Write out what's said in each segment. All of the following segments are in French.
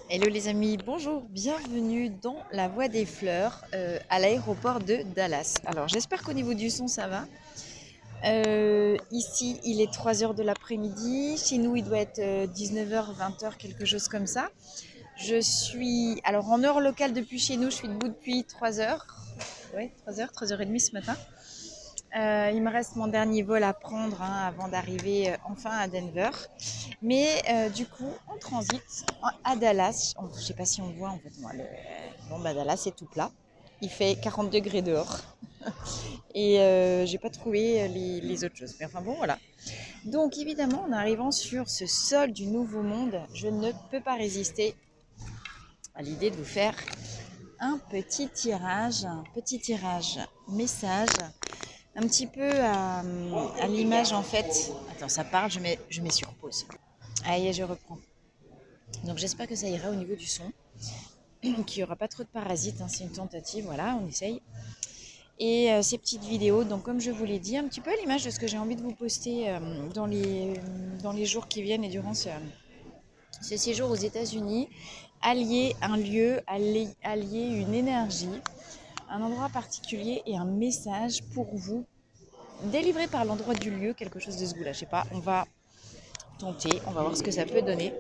Hello les amis, bonjour, bienvenue dans la Voie des Fleurs à l'aéroport de Dallas. Alors j'espère qu'au niveau du son ça va. Ici il est 3 heures de l'après-midi, chez nous il doit être 19 h, 20 heures, quelque chose comme ça. Je suis, alors en heure locale depuis chez nous, je suis debout depuis 3 heures. Ouais, 3 heures, 3h30 ce matin. Il me reste mon dernier vol à prendre avant d'arriver enfin à Denver. Mais du coup, on transite à Dallas. Je ne sais pas si on le voit en fait. Moi, bon, bah, Dallas, c'est tout plat. Il fait 40 degrés dehors. Et j'ai pas trouvé les autres choses. Mais enfin bon, voilà. Donc évidemment, en arrivant sur ce sol du Nouveau Monde, je ne peux pas résister à l'idée de vous faire un petit tirage message, un petit peu à l'image en fait. Attends, ça parle, je mets sur pause. Allez, je reprends. Donc j'espère que ça ira au niveau du son, qu'il n'y aura pas trop de parasites, c'est une tentative, voilà, on essaye. Et ces petites vidéos, donc comme je vous l'ai dit, un petit peu à l'image de ce que j'ai envie de vous poster dans les jours qui viennent et durant ce séjour aux États-Unis, allier un lieu, allier une énergie, un endroit particulier et un message pour vous, délivré par l'endroit du lieu, quelque chose de ce goût-là. Je sais pas, on va tenter, on va voir ce que ça peut donner.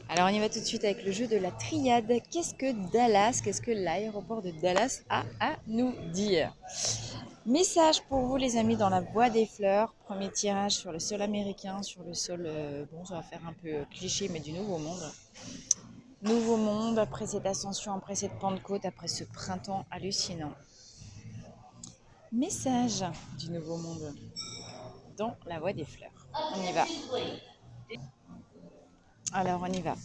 Alors on y va tout de suite avec le jeu de la triade. Qu'est-ce que Dallas, qu'est-ce que l'aéroport de Dallas a à nous dire? Message pour vous les amis dans la Voie des Fleurs. Premier tirage sur le sol américain, sur le sol, bon ça va faire un peu cliché mais du Nouveau Monde. Nouveau Monde, après cette ascension, après cette Pentecôte, après ce printemps hallucinant. Message du Nouveau Monde dans la Voie des Fleurs. On y va. Alors on y va.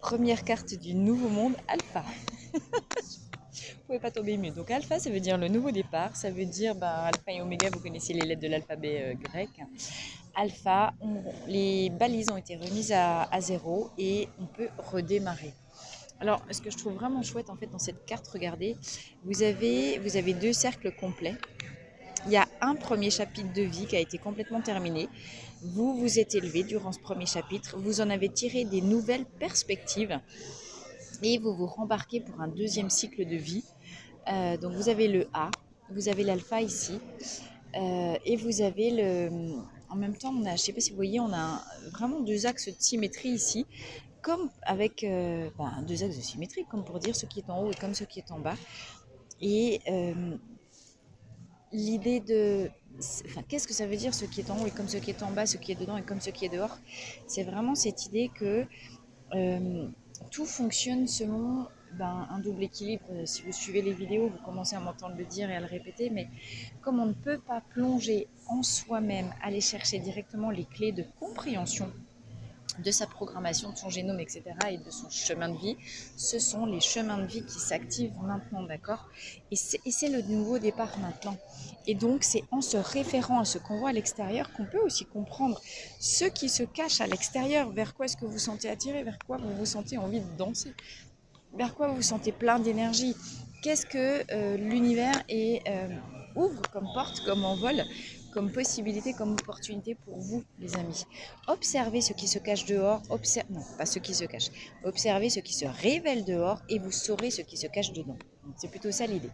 Première carte du Nouveau Monde, Alpha. Vous pouvez pas tomber mieux. Donc alpha, ça veut dire le nouveau départ. Ça veut dire alpha et oméga, vous connaissez les lettres de l'alphabet grec. Alpha, les balises ont été remises à zéro et on peut redémarrer. Alors, ce que je trouve vraiment chouette en fait dans cette carte, regardez, vous avez deux cercles complets. Il y a un premier chapitre de vie qui a été complètement terminé. Vous vous êtes élevé durant ce premier chapitre. Vous en avez tiré des nouvelles perspectives et vous vous rembarquez pour un deuxième cycle de vie. Donc vous avez le A, vous avez l'alpha ici, et vous avez le... En même temps, je ne sais pas si vous voyez, on a vraiment deux axes de symétrie ici, comme avec deux axes de symétrie, comme pour dire ce qui est en haut et comme ce qui est en bas. Et l'idée de... Enfin, qu'est-ce que ça veut dire ce qui est en haut et comme ce qui est en bas, ce qui est dedans et comme ce qui est dehors? C'est vraiment cette idée que tout fonctionne selon un double équilibre. Si vous suivez les vidéos, vous commencez à m'entendre le dire et à le répéter, mais comme on ne peut pas plonger en soi-même, aller chercher directement les clés de compréhension de sa programmation, de son génome, etc., et de son chemin de vie, ce sont les chemins de vie qui s'activent maintenant, d'accord? Et c'est le nouveau départ maintenant. Et donc, c'est en se référant à ce qu'on voit à l'extérieur qu'on peut aussi comprendre ce qui se cache à l'extérieur. Vers quoi est-ce que vous sentez attiré? Vers quoi vous vous sentez envie de danser? Vers quoi vous vous sentez plein d'énergie? Qu'est-ce que l'univers ouvre comme porte, comme envol, comme possibilité, comme opportunité pour vous, les amis? Observez ce qui se cache dehors, non, pas ce qui se cache. Observez ce qui se révèle dehors et vous saurez ce qui se cache dedans. C'est plutôt ça l'idée.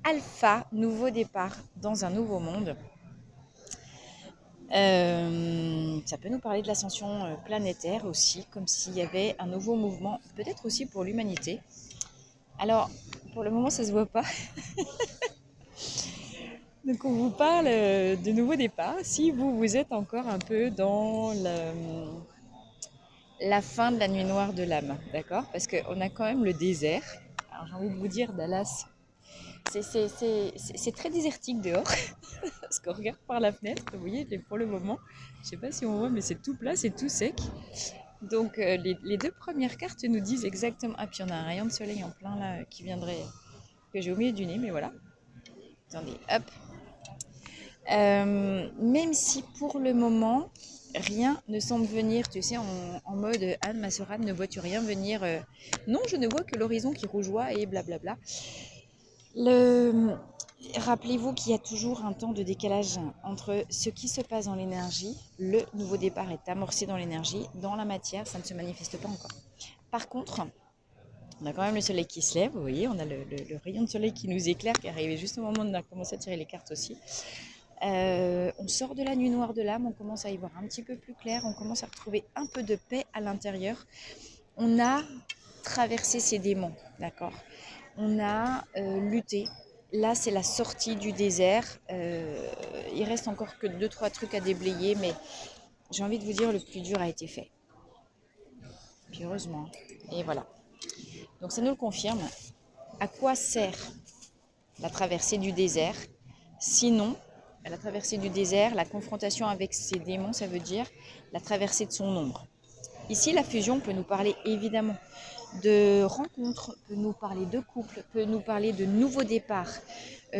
Alpha, nouveau départ dans un nouveau monde. Ça peut nous parler de l'ascension planétaire aussi, comme s'il y avait un nouveau mouvement, peut-être aussi pour l'humanité. Alors, pour le moment, ça se voit pas. Donc, on vous parle de nouveau départ. Si vous êtes encore un peu dans la fin de la nuit noire de l'âme, d'accord? Parce qu'on a quand même le désert. Alors, j'ai envie de vous dire, Dallas, c'est très désertique dehors. Parce qu'on regarde par la fenêtre, vous voyez, pour le moment, je sais pas si on voit, mais c'est tout plat, c'est tout sec. Donc, les deux premières cartes nous disent exactement. Ah, puis on a un rayon de soleil en plein là qui viendrait, que j'ai au milieu du nez, mais voilà. Attendez, hop. Même si pour le moment, rien ne semble venir, tu sais, en mode Anne, ma sœur Anne, ne vois-tu rien venir Non, je ne vois que l'horizon qui rougeoie et blablabla. Rappelez-vous qu'il y a toujours un temps de décalage entre ce qui se passe dans l'énergie, le nouveau départ est amorcé dans l'énergie, dans la matière, ça ne se manifeste pas encore. Par contre, on a quand même le soleil qui se lève, vous voyez, on a le rayon de soleil qui nous éclaire, qui est arrivé juste au moment où on a commencé à tirer les cartes aussi. On sort de la nuit noire de l'âme, on commence à y voir un petit peu plus clair, on commence à retrouver un peu de paix à l'intérieur. On a traversé ces démons, d'accord? On a lutté. Là, c'est la sortie du désert. Il reste encore que 2-3 trucs à déblayer, mais j'ai envie de vous dire, le plus dur a été fait. Puis heureusement. Et voilà. Donc ça nous le confirme. À quoi sert la traversée du désert? Sinon, la traversée du désert, la confrontation avec ces démons, ça veut dire la traversée de son ombre. Ici, la fusion peut nous parler évidemment de rencontres, peut nous parler de couple, peut nous parler de nouveaux départs,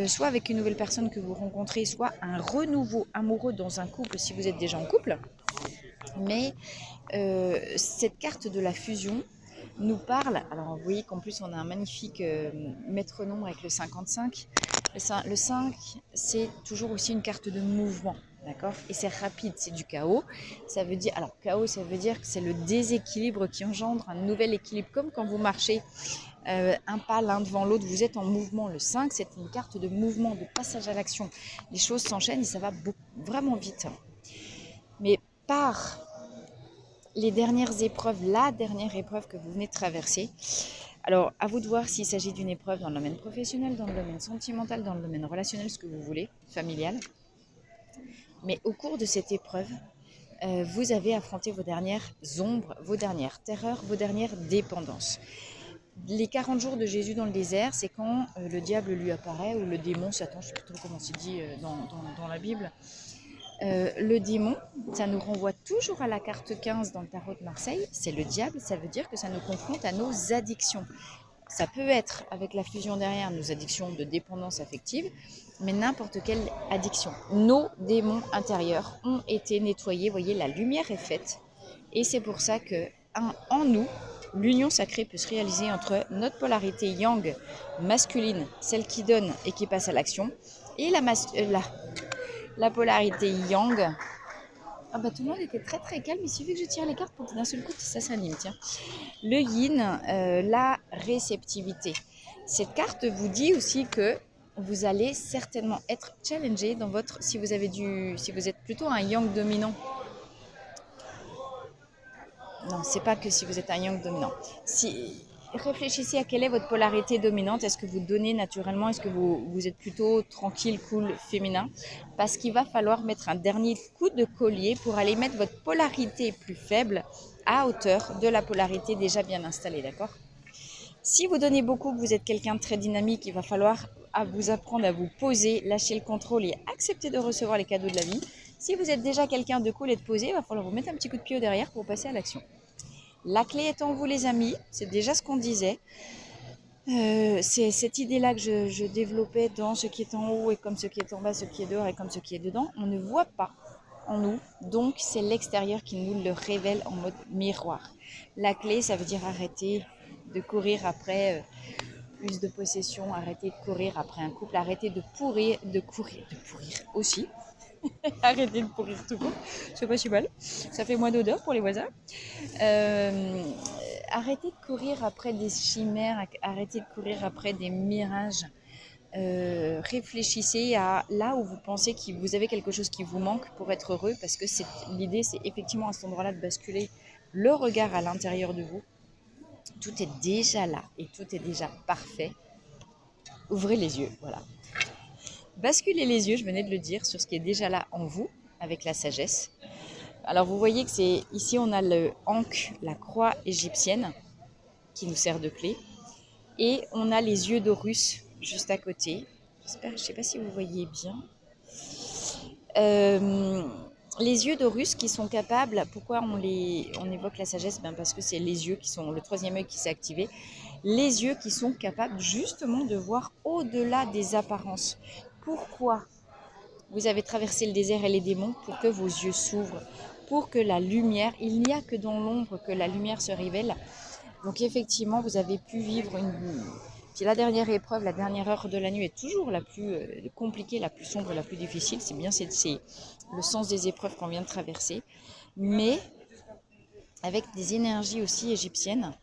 soit avec une nouvelle personne que vous rencontrez, soit un renouveau amoureux dans un couple si vous êtes déjà en couple. Mais cette carte de la fusion nous parle, alors vous voyez qu'en plus on a un magnifique maître nombre avec le 55. Le 5, c'est toujours aussi une carte de mouvement. D'accord? Et c'est rapide, c'est du chaos. Ça veut dire, alors chaos, ça veut dire que c'est le déséquilibre qui engendre un nouvel équilibre, comme quand vous marchez un pas l'un devant l'autre, vous êtes en mouvement. Le 5, c'est une carte de mouvement, de passage à l'action. Les choses s'enchaînent et ça va vraiment vite. Mais par les dernières épreuves, la dernière épreuve que vous venez de traverser, alors à vous de voir s'il s'agit d'une épreuve dans le domaine professionnel, dans le domaine sentimental, dans le domaine relationnel, ce que vous voulez, familial. Mais au cours de cette épreuve, vous avez affronté vos dernières ombres, vos dernières terreurs, vos dernières dépendances. Les 40 jours de Jésus dans le désert, c'est quand le diable lui apparaît, ou le démon, Satan, je ne sais plus trop comment c'est dit dans la Bible. Le démon, ça nous renvoie toujours à la carte 15 dans le tarot de Marseille, c'est le diable, ça veut dire que ça nous confronte à nos addictions. Ça peut être, avec la fusion derrière, nos addictions de dépendance affective, mais n'importe quelle addiction. Nos démons intérieurs ont été nettoyés, vous voyez, la lumière est faite, et c'est pour ça que, en nous, l'union sacrée peut se réaliser entre notre polarité yang, masculine, celle qui donne et qui passe à l'action, et la polarité yang. Ah bah tout le monde était très très calme, il suffit que je tire les cartes pour que d'un seul coup ça s'anime, tiens. Le yin, la réceptivité. Cette carte vous dit aussi que vous allez certainement être challengé dans votre, si vous êtes plutôt un yang dominant. Non, c'est pas que si vous êtes un yang dominant. Réfléchissez à quelle est votre polarité dominante. Est-ce que vous donnez naturellement? Est-ce que vous êtes plutôt tranquille, cool, féminin? Parce qu'il va falloir mettre un dernier coup de collier pour aller mettre votre polarité plus faible à hauteur de la polarité déjà bien installée, d'accord? Si vous donnez beaucoup, que vous êtes quelqu'un de très dynamique, il va falloir vous apprendre à vous poser, lâcher le contrôle et accepter de recevoir les cadeaux de la vie. Si vous êtes déjà quelqu'un de cool et de posé, il va falloir vous mettre un petit coup de pied au derrière pour passer à l'action. La clé est en vous, les amis, c'est déjà ce qu'on disait. C'est cette idée-là que je développais dans ce qui est en haut et comme ce qui est en bas, ce qui est dehors et comme ce qui est dedans. On ne voit pas en nous, donc c'est l'extérieur qui nous le révèle en mode miroir. La clé, ça veut dire arrêter de courir après plus de possession, arrêter de courir après un couple, arrêter de courir aussi. Arrêter de pourrir tout court, c'est pas si mal, ça fait moins d'odeur pour les voisins. Arrêtez de courir après des chimères, arrêtez de courir après des mirages. Réfléchissez à là où vous pensez que vous avez quelque chose qui vous manque pour être heureux, parce que l'idée, c'est effectivement à cet endroit-là de basculer le regard à l'intérieur de vous. Tout est déjà là et tout est déjà parfait. Ouvrez les yeux, voilà. Basculez les yeux, je venais de le dire, sur ce qui est déjà là en vous, avec la sagesse. Alors vous voyez que ici on a le ankh, la croix égyptienne, qui nous sert de clé. Et on a les yeux d'Horus juste à côté. Je ne sais pas si vous voyez bien. Les yeux d'Horus qui sont capables, pourquoi on évoque la sagesse? Parce que c'est les yeux qui sont, le troisième œil qui s'est activé. Les yeux qui sont capables justement de voir au-delà des apparences. Pourquoi vous avez traversé le désert et les démons? Pour que vos yeux s'ouvrent, pour que la lumière, il n'y a que dans l'ombre que la lumière se révèle. Donc effectivement, vous avez pu vivre la dernière épreuve, la dernière heure de la nuit est toujours la plus compliquée, la plus sombre, la plus difficile. C'est bien, c'est le sens des épreuves qu'on vient de traverser. Mais avec des énergies aussi égyptiennes,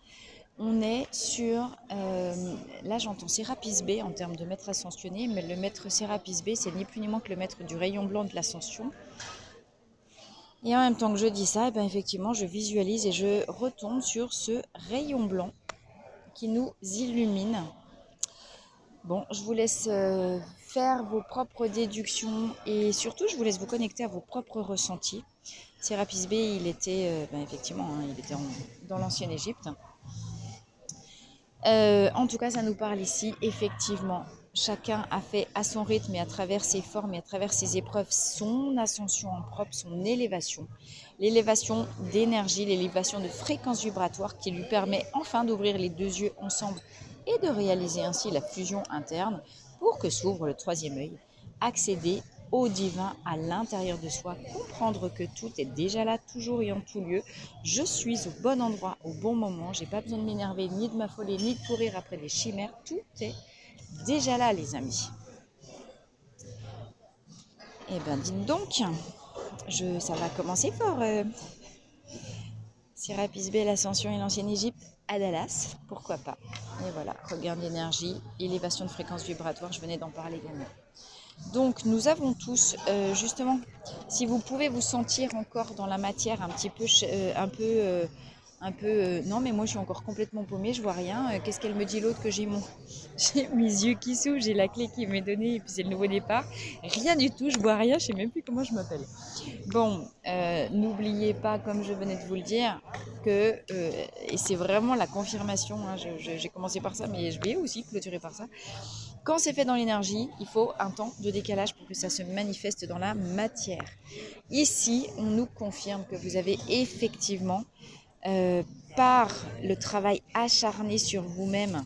on est sur, là j'entends Sérapis B en termes de maître ascensionné, mais le maître Sérapis B, c'est ni plus ni moins que le maître du rayon blanc de l'ascension. Et en même temps que je dis ça, effectivement, je visualise et je retombe sur ce rayon blanc qui nous illumine. Bon, je vous laisse faire vos propres déductions et surtout, je vous laisse vous connecter à vos propres ressentis. Sérapis B, il était, effectivement, hein, il était dans l'ancienne Égypte. En tout cas, ça nous parle ici, effectivement. Chacun a fait à son rythme et à travers ses formes et à travers ses épreuves son ascension en propre, son élévation. L'élévation d'énergie, l'élévation de fréquence vibratoire qui lui permet enfin d'ouvrir les deux yeux ensemble et de réaliser ainsi la fusion interne pour que s'ouvre le troisième œil, accéder au divin à l'intérieur de soi, comprendre que tout est déjà là, toujours et en tout lieu. Je suis au bon endroit, au bon moment. J'ai pas besoin de m'énerver, ni de m'affoler, ni de courir après des chimères. Tout est déjà là, les amis. Eh ben, dites donc, ça va commencer fort. Sérapis B, l'ascension et l'ancienne Égypte à Dallas, pourquoi pas. Et voilà, regain d'énergie, élévation de fréquence vibratoire, je venais d'en parler également. Donc nous avons tous, justement, si vous pouvez vous sentir encore dans la matière non mais moi je suis encore complètement paumée, je vois rien. Qu'est-ce qu'elle me dit l'autre que j'ai mes yeux qui s'ouvrent, j'ai la clé qui m'est donnée et puis c'est le nouveau départ. Rien du tout, je vois rien, je sais même plus comment je m'appelle. Bon, n'oubliez pas, comme je venais de vous le dire, que, et c'est vraiment la confirmation, hein, j'ai commencé par ça, mais je vais aussi clôturer par ça. Quand c'est fait dans l'énergie, il faut un temps de décalage pour que ça se manifeste dans la matière. Ici, on nous confirme que vous avez effectivement, par le travail acharné sur vous-même,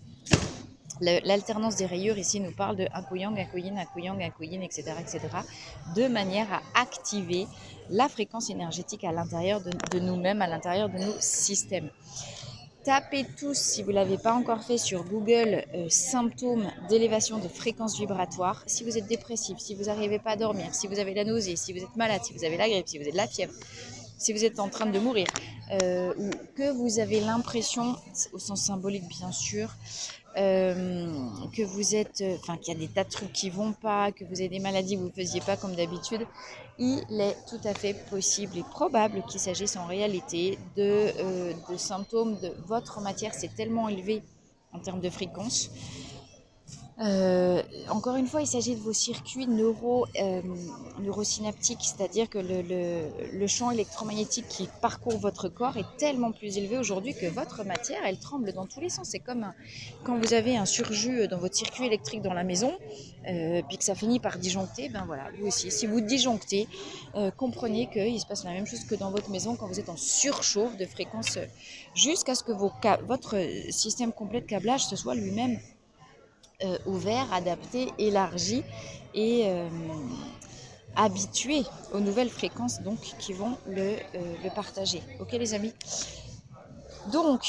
l'alternance des rayures ici nous parle de un coup-yang, un coup-yin, un coup-yang, un coup-yin, etc., de manière à activer la fréquence énergétique à l'intérieur de nous-mêmes, à l'intérieur de nos systèmes. Tapez tous, si vous ne l'avez pas encore fait, sur Google, symptômes d'élévation de fréquence vibratoire. Si vous êtes dépressif, si vous n'arrivez pas à dormir, si vous avez la nausée, si vous êtes malade, si vous avez la grippe, si vous avez de la fièvre, si vous êtes en train de mourir, ou que vous avez l'impression, au sens symbolique bien sûr, que vous êtes, qu'il y a des tas de trucs qui vont pas, que vous avez des maladies que vous ne faisiez pas comme d'habitude, il est tout à fait possible et probable qu'il s'agisse en réalité de symptômes de votre matière. C'est tellement élevé en termes de fréquence. Encore une fois, il s'agit de vos circuits neurosynaptiques, c'est-à-dire que le champ électromagnétique qui parcourt votre corps est tellement plus élevé aujourd'hui que votre matière, elle tremble dans tous les sens. C'est comme quand vous avez un surjus dans votre circuit électrique dans la maison, puis que ça finit par disjoncter, ben voilà, vous aussi. Si vous disjonctez, comprenez qu'il se passe la même chose que dans votre maison quand vous êtes en surchauffe de fréquence, jusqu'à ce que votre système complet de câblage se soit lui-même ouvert, adapté, élargi et habitué aux nouvelles fréquences donc qui vont le partager. Ok les amis? Donc,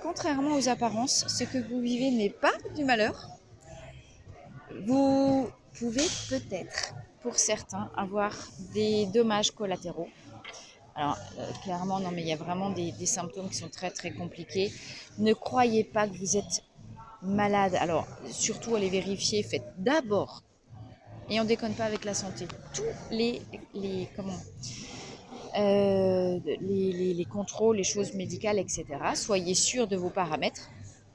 contrairement aux apparences, ce que vous vivez n'est pas du malheur. Vous pouvez peut-être, pour certains, avoir des dommages collatéraux. Alors, clairement, non, mais il y a vraiment des symptômes qui sont très très compliqués. Ne croyez pas que vous êtes malade. Alors, surtout, allez vérifier, faites d'abord, et on déconne pas avec la santé, tous les contrôles, les choses médicales, etc. Soyez sûr de vos paramètres,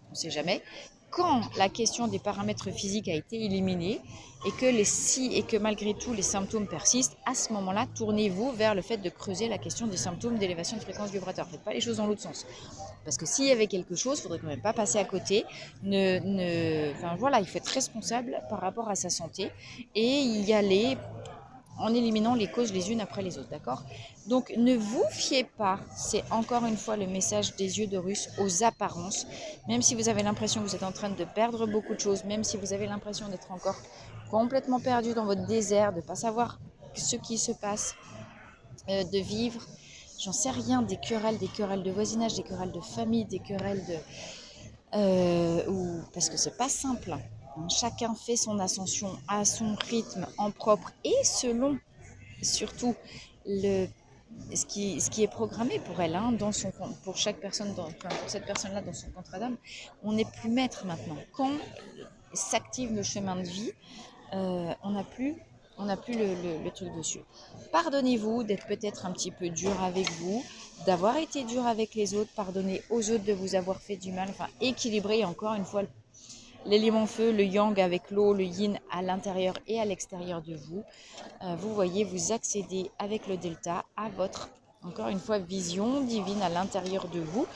on ne sait jamais. Quand la question des paramètres physiques a été éliminée et que malgré tout les symptômes persistent, à ce moment-là, tournez-vous vers le fait de creuser la question des symptômes d'élévation de fréquence vibratoire. Faites pas les choses dans l'autre sens. Parce que s'il y avait quelque chose, il ne faudrait quand même pas passer à côté. Il faut être responsable par rapport à sa santé et y aller en éliminant les causes les unes après les autres, d'accord? Donc ne vous fiez pas, c'est encore une fois le message des yeux d'Horus, aux apparences. Même si vous avez l'impression que vous êtes en train de perdre beaucoup de choses, même si vous avez l'impression d'être encore complètement perdu dans votre désert, de ne pas savoir ce qui se passe, de vivre, j'en sais rien, des querelles de voisinage, des querelles de famille, des querelles parce que c'est pas simple, hein. Chacun fait son ascension à son rythme, en propre et selon surtout le, ce qui est programmé pour elle, hein, dans son, pour chaque personne, enfin, pour cette personne-là dans son contrat d'âme. On n'est plus maître maintenant. Quand s'active le chemin de vie, on n'a plus, le truc dessus. Pardonnez-vous d'être peut-être un petit peu dur avec vous, d'avoir été dur avec les autres, pardonnez aux autres de vous avoir fait du mal, enfin équilibrer encore une fois l'élément feu, le yang avec l'eau, le yin à l'intérieur et à l'extérieur de vous. Vous voyez, vous accédez avec le delta à votre, encore une fois, vision divine à l'intérieur de vous.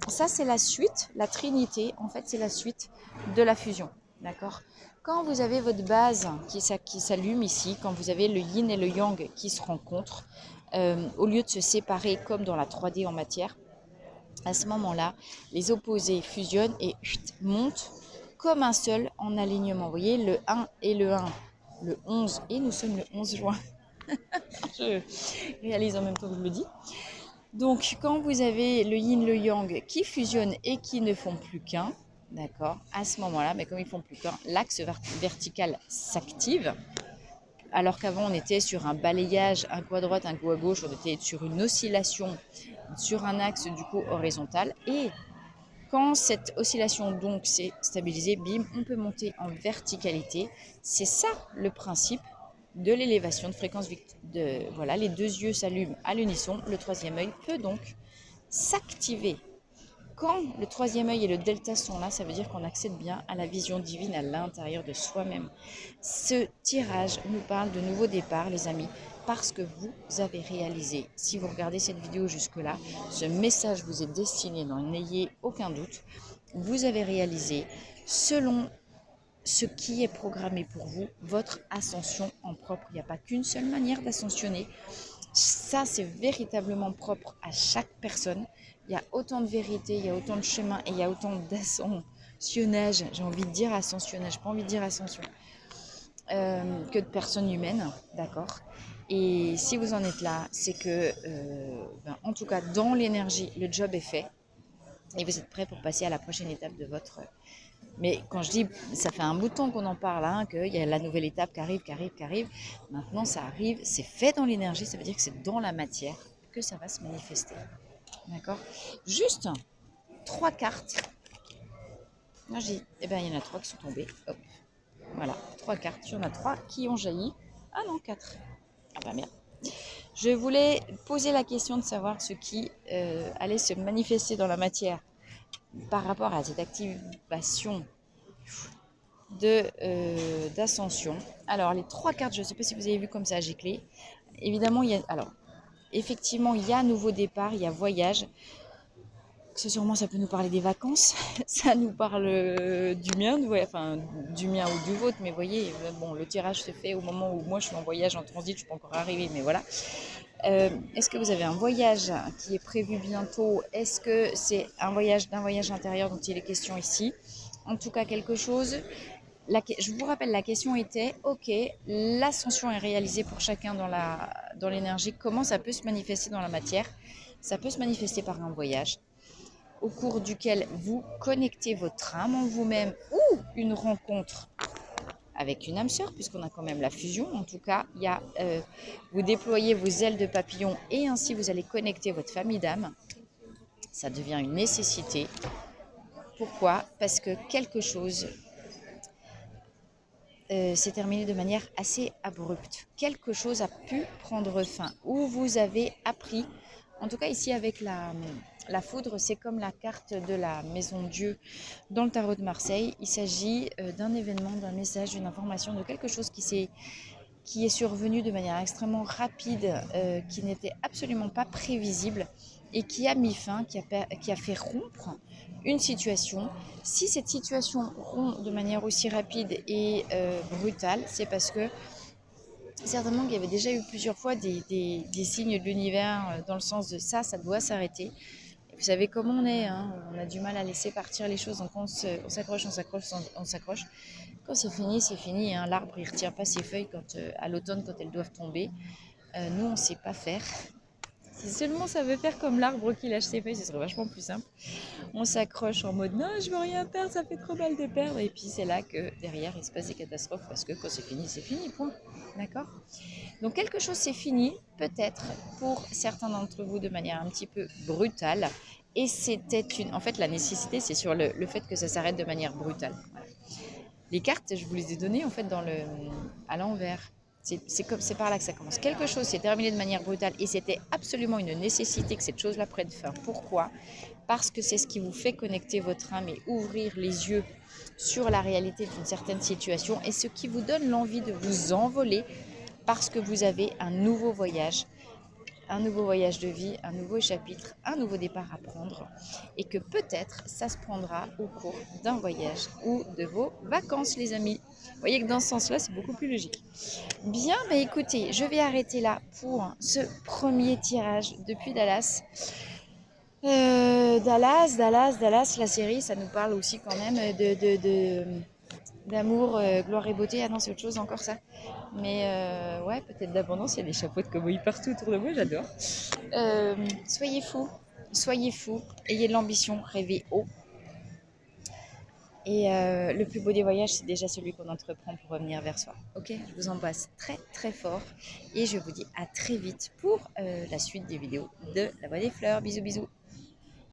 Ça c'est la suite, la trinité, en fait c'est la suite de la fusion, d'accord? Quand vous avez votre base qui s'allume ici, quand vous avez le yin et le yang qui se rencontrent, au lieu de se séparer comme dans la 3D en matière, à ce moment-là, les opposés fusionnent et montent comme un seul en alignement. Vous voyez, le 1 et le 1, le 11, et nous sommes le 11 juin. Je réalise en même temps que je le dis. Donc, quand vous avez le yin, le yang qui fusionnent et qui ne font plus qu'un, d'accord, à ce moment-là, mais comme ils font plus qu'un, l'axe vertical s'active. Alors qu'avant, on était sur un balayage, un coup à droite, un coup à gauche, on était sur une oscillation sur un axe du coup horizontal. Et quand cette oscillation donc s'est stabilisée, bim, on peut monter en verticalité. C'est ça le principe de l'élévation de fréquence. Voilà, les deux yeux s'allument à l'unisson. Le troisième œil peut donc s'activer. Quand le troisième œil et le delta sont là, ça veut dire qu'on accède bien à la vision divine à l'intérieur de soi-même. Ce tirage nous parle de nouveau départ, les amis, parce que vous avez réalisé, si vous regardez cette vidéo jusque-là, ce message vous est destiné, n'en ayez aucun doute, vous avez réalisé, selon ce qui est programmé pour vous, votre ascension en propre. Il n'y a pas qu'une seule manière d'ascensionner. Ça, c'est véritablement propre à chaque personne. Il y a autant de vérité, il y a autant de chemin et il y a autant d'ascensionnage. J'ai envie de dire ascensionnage, pas envie de dire ascension. Que de personnes humaines, d'accord. Et si vous en êtes là, c'est que, en tout cas, dans l'énergie, le job est fait et vous êtes prêts pour passer à la prochaine étape de votre. Mais quand je dis, ça fait un bout de temps qu'on en parle, hein, qu'il y a la nouvelle étape qui arrive, qui arrive, qui arrive. Maintenant, ça arrive, c'est fait dans l'énergie, ça veut dire que c'est dans la matière que ça va se manifester. D'accord? Juste 3 cartes. Moi, je dis, eh bien, il y en a 3 qui sont tombées. Hop. Voilà, 3 cartes. Il y en a 3 qui ont jailli. Ah non, 4. Ah bah merde. Je voulais poser la question de savoir ce qui allait se manifester dans la matière par rapport à cette activation d'ascension. Alors, les 3 cartes, je ne sais pas si vous avez vu comme ça, j'ai clé. Évidemment, effectivement, il y a nouveau départ, il y a voyage. Sûrement, ça peut nous parler des vacances, ça nous parle du mien, enfin du mien ou du vôtre, mais vous voyez, bon, le tirage se fait au moment où moi je suis en voyage en transit, je ne suis pas encore arrivée, mais voilà. Est-ce que vous avez un voyage qui est prévu bientôt? Est-ce que c'est d'un voyage intérieur dont il est question ici? En tout cas, quelque chose. Je vous rappelle, la question était, ok, l'ascension est réalisée pour chacun dans l'énergie. Comment ça peut se manifester dans la matière? Ça peut se manifester par un voyage au cours duquel vous connectez votre âme en vous-même ou une rencontre avec une âme sœur, puisqu'on a quand même la fusion. En tout cas, vous déployez vos ailes de papillon et ainsi vous allez connecter votre famille d'âme. Ça devient une nécessité. Pourquoi? Parce que quelque chose s'est terminé de manière assez abrupte. Quelque chose a pu prendre fin, ou vous avez appris, en tout cas ici avec la foudre, c'est comme la carte de la maison Dieu dans le tarot de Marseille. Il s'agit d'un événement, d'un message, d'une information, de quelque chose qui est survenu de manière extrêmement rapide, qui n'était absolument pas prévisible et qui a mis fin, qui a fait rompre une situation. Si cette situation rompt de manière aussi rapide et brutale, c'est parce que certainement qu'il y avait déjà eu plusieurs fois des signes de l'univers dans le sens de ça doit s'arrêter. Et vous savez comment on est, hein, on a du mal à laisser partir les choses, donc on s'accroche, on s'accroche. Quand c'est fini, hein. L'arbre, il ne retient pas ses feuilles à l'automne quand elles doivent tomber. Nous, on ne sait pas faire. Si seulement ça veut faire comme l'arbre qui lâche ses feuilles, ce serait vachement plus simple. On s'accroche en mode non, je veux rien perdre, ça fait trop mal de perdre. Et puis c'est là que derrière il se passe des catastrophes parce que quand c'est fini, point. D'accord? Donc quelque chose c'est fini, peut-être pour certains d'entre vous de manière un petit peu brutale. Et c'était une. En fait, la nécessité, c'est sur le fait que ça s'arrête de manière brutale. Voilà. Les cartes, je vous les ai données en fait à l'envers. C'est par là que ça commence. Quelque chose s'est terminé de manière brutale et c'était absolument une nécessité que cette chose-là prenne fin. Pourquoi? Parce que c'est ce qui vous fait connecter votre âme et ouvrir les yeux sur la réalité d'une certaine situation et ce qui vous donne l'envie de vous envoler parce que vous avez un nouveau voyage de vie, un nouveau chapitre, un nouveau départ à prendre et que peut-être ça se prendra au cours d'un voyage ou de vos vacances les amis. Vous voyez que dans ce sens-là, c'est beaucoup plus logique. Bien, bah écoutez, je vais arrêter là pour ce premier tirage depuis Dallas. Dallas, la série, ça nous parle aussi quand même d'amour, gloire et beauté. Ah non, c'est autre chose encore ça. Mais ouais, peut-être d'abondance. Il y a des chapeaux de cow-boy partout autour de moi, j'adore. Soyez fous, ayez de l'ambition, rêvez haut. Et le plus beau des voyages, c'est déjà celui qu'on entreprend pour revenir vers soi. Ok, je vous embrasse très très fort et je vous dis à très vite pour la suite des vidéos de La Voix des Fleurs. Bisous bisous.